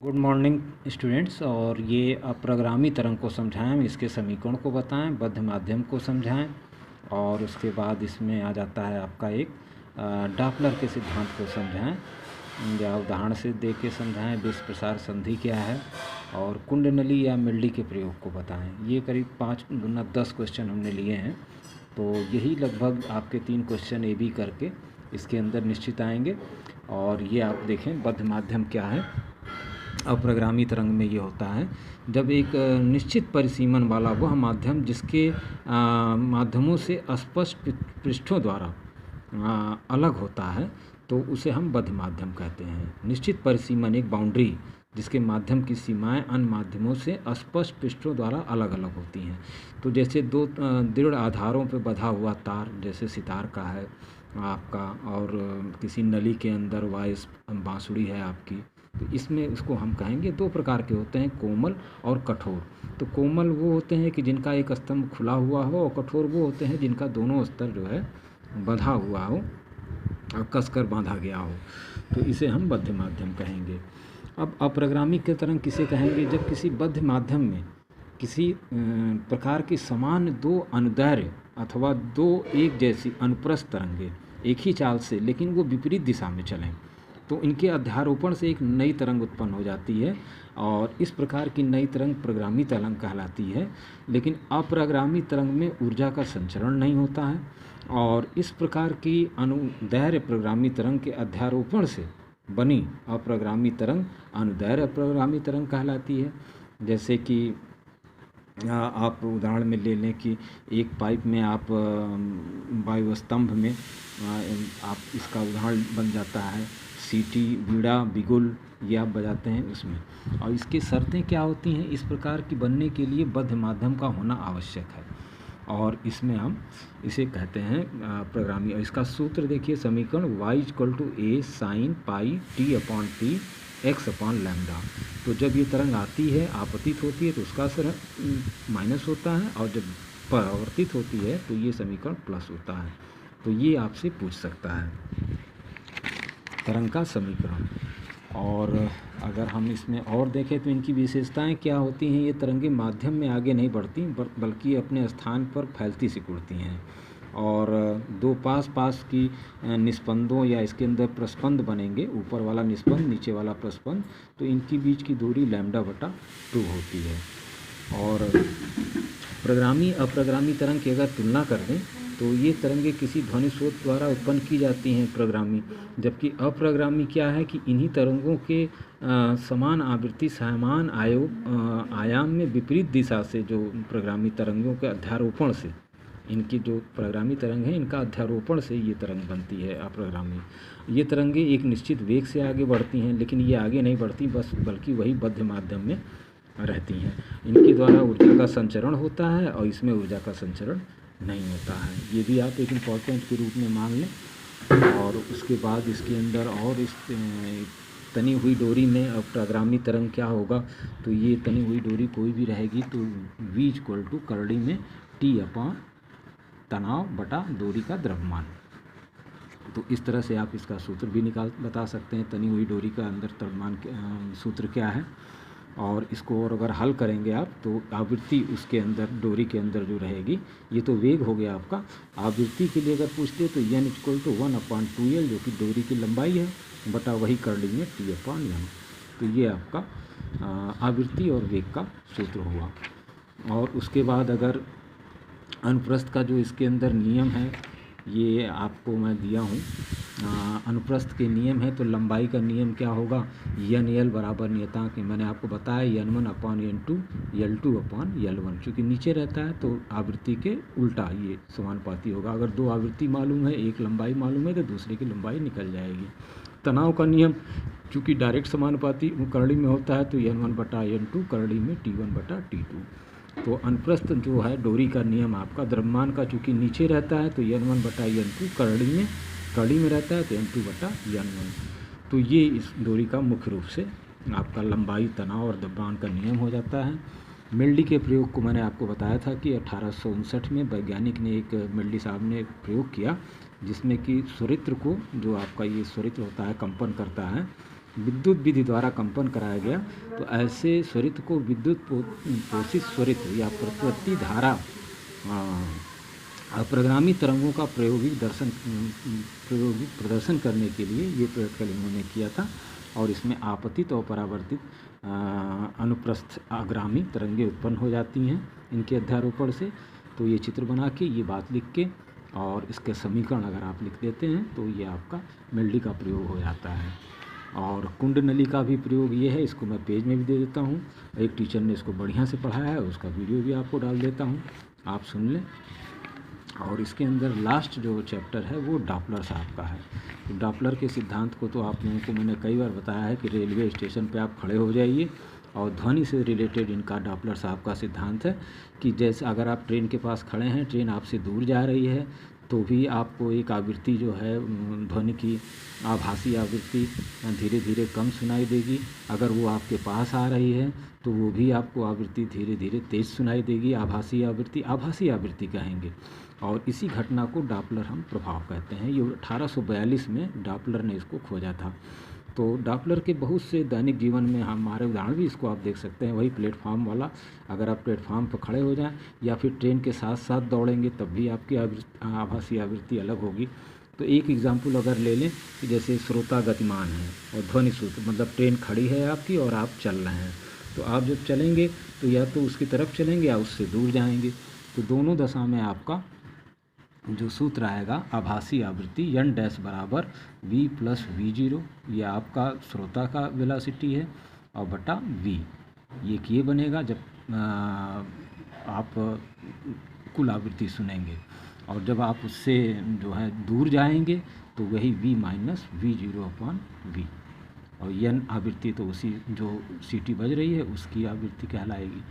Good morning students. और ये अप्रगामी तरंग को समझाएं, इसके समीकरण को बताएं, बद्ध माध्यम को समझाएं और उसके बाद इसमें आ जाता है आपका एक डॉपलर के सिद्धांत को समझाएं या उदाहरण से दे के समझाएं। विश्व प्रसार संधि क्या है और कुंडली या मिल्डी के प्रयोग को बताएं। ये करीब 5 गुना 10 क्वेश्चन हमने लिए हैं, तो यही लगभग आपके 3 क्वेश्चन ए बी करके इसके अंदर निश्चित आएंगे। और ये आप देखें बद्ध माध्यम क्या है। अप्रगामी तरंग में ये होता है जब एक निश्चित परिसीमन वाला वह माध्यम जिसके माध्यमों से स्पष्ट पृष्ठों द्वारा अलग होता है तो उसे हम बद्ध माध्यम कहते हैं। निश्चित परिसीमन एक बाउंड्री जिसके माध्यम की सीमाएं अन्य माध्यमों से स्पष्ट पृष्ठों द्वारा अलग अलग होती हैं। तो जैसे दो दृढ़ आधारों पर बंधा हुआ तार, जैसे सितार का है आपका, और किसी नली के अंदर वाइस बांसुरी है आपकी, तो इसमें उसको हम कहेंगे दो प्रकार के होते हैं, कोमल और कठोर। तो कोमल वो होते हैं कि जिनका एक स्तंभ खुला हुआ हो, और कठोर वो होते हैं जिनका दोनों स्तर जो है बंधा हुआ हो और कसकर बांधा गया हो, तो इसे हम बद्ध माध्यम कहेंगे। अब अप्रगामी के तरंग किसे कहेंगे? जब किसी बद्ध माध्यम में किसी प्रकार की समान दो अनुदैर्घ्य अथवा दो एक जैसी अनुप्रस्थ तरंगे एक ही चाल से लेकिन वो विपरीत दिशा में चलें, तो इनके अध्यारोपण से एक नई तरंग उत्पन्न हो जाती है और इस प्रकार की नई तरंग प्रगामी तरंग कहलाती है। लेकिन अप्रगामी तरंग में ऊर्जा का संचरण नहीं होता है और इस प्रकार की अनुदैर्घ्य प्रगामी तरंग के अध्यारोपण से बनी अप्रगामी तरंग अनुदैर्घ्य अप्रगामी तरंग कहलाती है। जैसे कि आप उदाहरण में ले लें कि एक पाइप में आप वायु स्तंभ में आप इसका उदाहरण बन जाता है सीटी, बीड़ा, बिगुल, ये आप बजाते हैं उसमें, और इसकी शर्तें क्या होती हैं? इस प्रकार की बनने के लिए बद्ध माध्यम का होना आवश्यक है और इसमें हम इसे कहते हैं प्रगामी। और इसका सूत्र देखिए, समीकरण y = a sin pi t/t x/λ। तो जब ये तरंग आती है, आपतित होती है, तो उसका असर माइनस होता है, और जब परावर्तित होती है तो ये समीकरण प्लस होता है। तो ये आपसे पूछ सकता है तरंग का समीकरण। और अगर हम इसमें और देखें तो इनकी विशेषताएं क्या होती हैं? ये तरंगें माध्यम में आगे नहीं बढ़ती बल्कि अपने स्थान पर फैलती सिकुड़ती हैं, और दो पास पास की निस्पंदों या इसके अंदर प्रस्पंद बनेंगे, ऊपर वाला निस्पंद नीचे वाला प्रस्पंद, तो इनकी बीच की दूरी λ/2 होती है। और प्रगामी अप्रगामी तरंग की अगर तुलना कर दें तो ये तरंगें किसी ध्वनि स्रोत द्वारा उत्पन्न की जाती हैं प्रगामी, जबकि अप्रगामी क्या है कि इन्हीं तरंगों के समान आवृत्ति समान आयाम में विपरीत दिशा से जो प्रगामी तरंगों के अध्यारोपण से, इनकी जो प्रगामी तरंग है इनका अध्यारोपण से ये तरंग बनती है अप्रगामी। ये तरंगें एक निश्चित वेग से आगे बढ़ती हैं, लेकिन ये आगे नहीं बढ़ती बल्कि वही बद्ध माध्यम में रहती हैं। इनके द्वारा ऊर्जा का संचरण होता है और इसमें ऊर्जा का संचरण नहीं होता है। ये भी आप एक इम्पॉर्टेंट के रूप में मान लें। और उसके बाद इसके अंदर और इस तनी हुई डोरी में अप्रगामी तरंग क्या होगा? तो ये तनी हुई डोरी कोई भी रहेगी तो v = करड़ी में t/ तनाव बटा डोरी का द्रव्यमान। तो इस तरह से आप इसका सूत्र भी बता सकते हैं, तनी हुई डोरी का अंदर द्रव्यमान सूत्र क्या है। और इसको और अगर हल करेंगे आप तो आवृत्ति उसके अंदर डोरी के अंदर जो रहेगी, ये तो वेग हो गया आपका। आवृत्ति के लिए अगर पूछते तो n = 1/2l जो कि डोरी की लंबाई है बटा वही करड़ी में t/n। तो ये आपका आवृत्ति और वेग का सूत्र हुआ। और उसके बाद अगर अनुप्रस्थ का जो इसके अंदर नियम है ये आपको मैं दिया हूँ, अनुप्रस्थ के नियम है, तो लंबाई का नियम क्या होगा? n/l बराबर नियतांक मैंने आपको बताया n1/n2 l2/l1। चूँकि नीचे रहता है तो आवृत्ति के उल्टा ये समानुपाती होगा। अगर दो आवृत्ति मालूम है, एक लंबाई मालूम है, तो दूसरे की लंबाई निकल जाएगी। तनाव का नियम चूँकि डायरेक्ट समानुपाती करड़ी में होता है तो n1/n2 करड़ी में t1/t2। तो अनुप्रस्थ जो है डोरी का नियम आपका द्रव्यमान का चूँकि नीचे रहता है तो n1/n2 करड़ी में रहता है तो n2/n1। तो ये इस डोरी का मुख्य रूप से आपका लंबाई, तनाव और द्रव्यमान का नियम हो जाता है। मिल्डी के प्रयोग को मैंने आपको बताया था कि 1859 में वैज्ञानिक ने एक मिल्डी साहब ने प्रयोग किया जिसमें कि स्वरित्र को, जो आपका ये स्वरित्र होता है कंपन करता है, विद्युत विधि द्वारा कंपन कराया गया, तो ऐसे स्वरित को विद्युत पोषित स्वरित या प्रतिवर्ती धारा अप्रगामी तरंगों का प्रायोगिक प्रदर्शन करने के लिए ये प्रयोग इन्होंने किया था। और इसमें आपतित और परावर्तित अनुप्रस्थ आगामी तरंगें उत्पन्न हो जाती हैं इनके अध्यारोपण से। तो ये चित्र बना के, ये बात लिख के और इसके समीकरण अगर आप लिख देते हैं तो ये आपका मेलडी का प्रयोग हो जाता है। और कुंडनली का भी प्रयोग ये है, इसको मैं पेज में भी दे देता हूँ। एक टीचर ने इसको बढ़िया से पढ़ाया है, उसका वीडियो भी आपको डाल देता हूँ, आप सुन लें। और इसके अंदर लास्ट जो चैप्टर है वो डॉपलर साहब का है। तो डॉपलर के सिद्धांत को तो आप लोगों को मैंने कई बार बताया है कि रेलवे स्टेशन पे आप खड़े हो जाइए और ध्वनि से रिलेटेड इनका डॉपलर साहब का सिद्धांत है कि जैसे अगर आप ट्रेन के पास खड़े हैं, ट्रेन आपसे दूर जा रही है, तो भी आपको एक आवृत्ति जो है ध्वनि की आभासी आवृत्ति धीरे धीरे कम सुनाई देगी। अगर वो आपके पास आ रही है तो वो भी आपको आवृत्ति धीरे धीरे तेज़ सुनाई देगी, आभासी आवृत्ति कहेंगे। और इसी घटना को डॉपलर हम प्रभाव कहते हैं। ये 1842 में डॉपलर ने इसको खोजा था। तो डॉपलर के बहुत से दैनिक जीवन में हमारे उदाहरण भी इसको आप देख सकते हैं। वही प्लेटफॉर्म वाला, अगर आप प्लेटफॉर्म पर खड़े हो जाएं या फिर ट्रेन के साथ साथ दौड़ेंगे तब भी आपकी आभासी आवृत्ति अलग होगी। तो एक एग्जाम्पल अगर ले लें कि जैसे श्रोता गतिमान है और ध्वनि सूत्र, मतलब ट्रेन खड़ी है आपकी और आप चल रहे हैं, तो आप जब चलेंगे तो या तो उसकी तरफ चलेंगे या उससे दूर जाएंगे। तो दोनों दशा में आपका जो सूत्र आएगा आभासी आवृत्ति n डैश बराबर v प्लस v0, ये आपका श्रोता का वेलोसिटी है, और बटा v ये बनेगा जब आप कुल आवृत्ति सुनेंगे। और जब आप उससे जो है दूर जाएंगे तो वही v minus v0 upon v, और n आवृत्ति तो उसी जो सीटी बज रही है उसकी आवृत्ति कहलाएगी।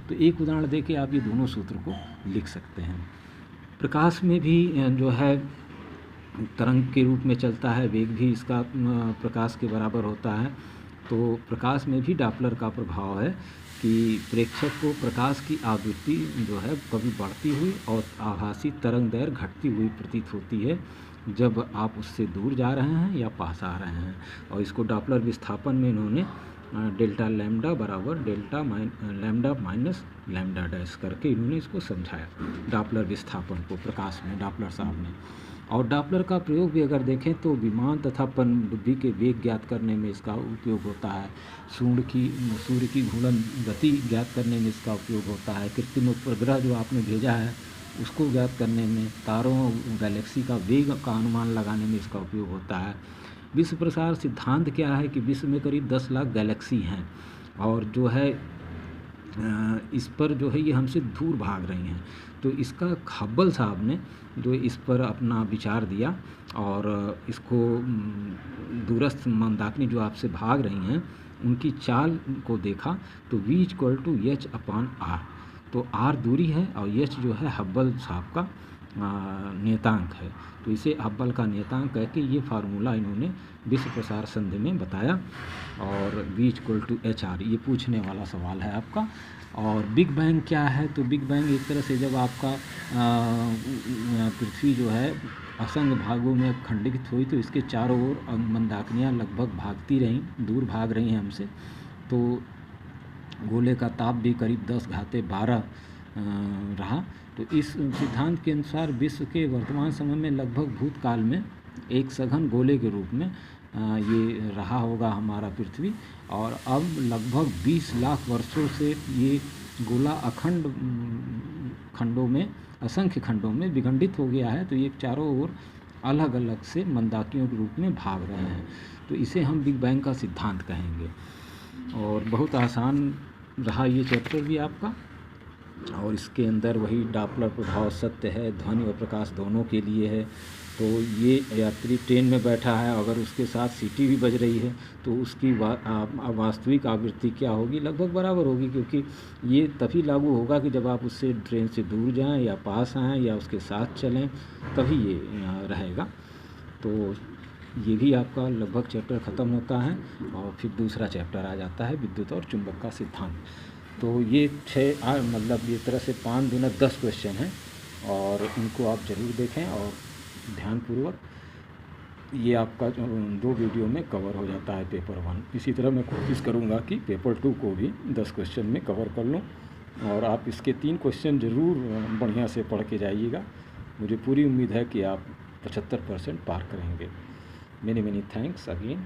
तो एक उदाहरण देके आप ये दोनों सूत्र को लिख सकते हैं। प्रकाश में भी जो है तरंग के रूप में चलता है, वेग भी इसका प्रकाश के बराबर होता है। तो प्रकाश में भी डॉपलर का प्रभाव है कि प्रेक्षक को प्रकाश की आवृत्ति जो है कभी बढ़ती हुई और आभासी तरंग दैर्घ्य घटती हुई प्रतीत होती है जब आप उससे दूर जा रहे हैं या पास आ रहे हैं। और इसको डॉपलर विस्थापन में इन्होंने डेल्टा लैम्डा बराबर लैम्डा माइनस लैम्डा डैश करके इन्होंने इसको समझाया, डॉपलर विस्थापन को प्रकाश में डॉपलर साहब ने। और डॉपलर का प्रयोग भी अगर देखें तो विमान तथा पनडुब्बी के वेग ज्ञात करने में इसका उपयोग होता है। सूर्य की घूर्णन गति ज्ञात करने में इसका उपयोग होता है। कृत्रिम उपग्रह जो आपने भेजा है उसको ज्ञात करने में, तारों गैलेक्सी का वेग का अनुमान लगाने में इसका उपयोग होता है। विश्व प्रसार सिद्धांत क्या है कि विश्व में करीब 10 लाख गैलेक्सी हैं और जो है इस पर जो है ये हमसे दूर भाग रही हैं। तो इसका हब्बल साहब ने जो इस पर अपना विचार दिया और इसको दूरस्थ मंदाकिनी जो आपसे भाग रही हैं उनकी चाल को देखा तो v=h/r, तो r दूरी है और h जो है हब्बल साहब का नियतांक है। तो इसे हब्बल का नियतांक कह के ये फार्मूला इन्होंने विश्व प्रसार संधि में बताया। और v=h/r ये पूछने वाला सवाल है आपका। और बिग बैंग क्या है, तो बिग बैंग एक तरह से जब आपका पृथ्वी जो है असंख्य भागों में खंडित हुई तो इसके चारों ओर मंदाकिनियाँ लगभग भागती रहीं, दूर भाग रही हैं हमसे। तो गोले का ताप भी करीब 10⁻12 रहा। तो इस सिद्धांत के अनुसार विश्व के वर्तमान समय में लगभग भूतकाल में एक सघन गोले के रूप में ये रहा होगा हमारा पृथ्वी, और अब लगभग 20 लाख वर्षों से ये गोला असंख्य खंडों में विखंडित हो गया है। तो ये चारों ओर अलग अलग से मंदाकियों के रूप में भाग रहे हैं। तो इसे हम बिग बैंग का सिद्धांत कहेंगे। और बहुत आसान रहा ये चैप्टर भी आपका। और इसके अंदर वही डॉपलर प्रभाव सत्य है, ध्वनि और प्रकाश दोनों के लिए है। तो ये यात्री ट्रेन में बैठा है, अगर उसके साथ सीटी भी बज रही है तो उसकी वास्तविक आवृत्ति क्या होगी, लगभग बराबर होगी, क्योंकि ये तभी लागू होगा कि जब आप उससे ट्रेन से दूर जाएं या पास आएँ या उसके साथ चलें, तभी ये रहेगा। तो ये भी आपका लगभग चैप्टर ख़त्म होता है और फिर दूसरा चैप्टर आ जाता है विद्युत और चुंबक का सिद्धांत। तो ये 6 मतलब ये तरह से 5 दूना 10 क्वेश्चन हैं और इनको आप ज़रूर देखें और ध्यानपूर्वक ये आपका जो 2 वीडियो में कवर हो जाता है पेपर 1। इसी तरह मैं कोशिश करूँगा कि पेपर 2 को भी 10 क्वेश्चन में कवर कर लूँ, और आप इसके 3 क्वेश्चन ज़रूर बढ़िया से पढ़ के जाइएगा। मुझे पूरी उम्मीद है कि आप 75% पार करेंगे। Many thanks again.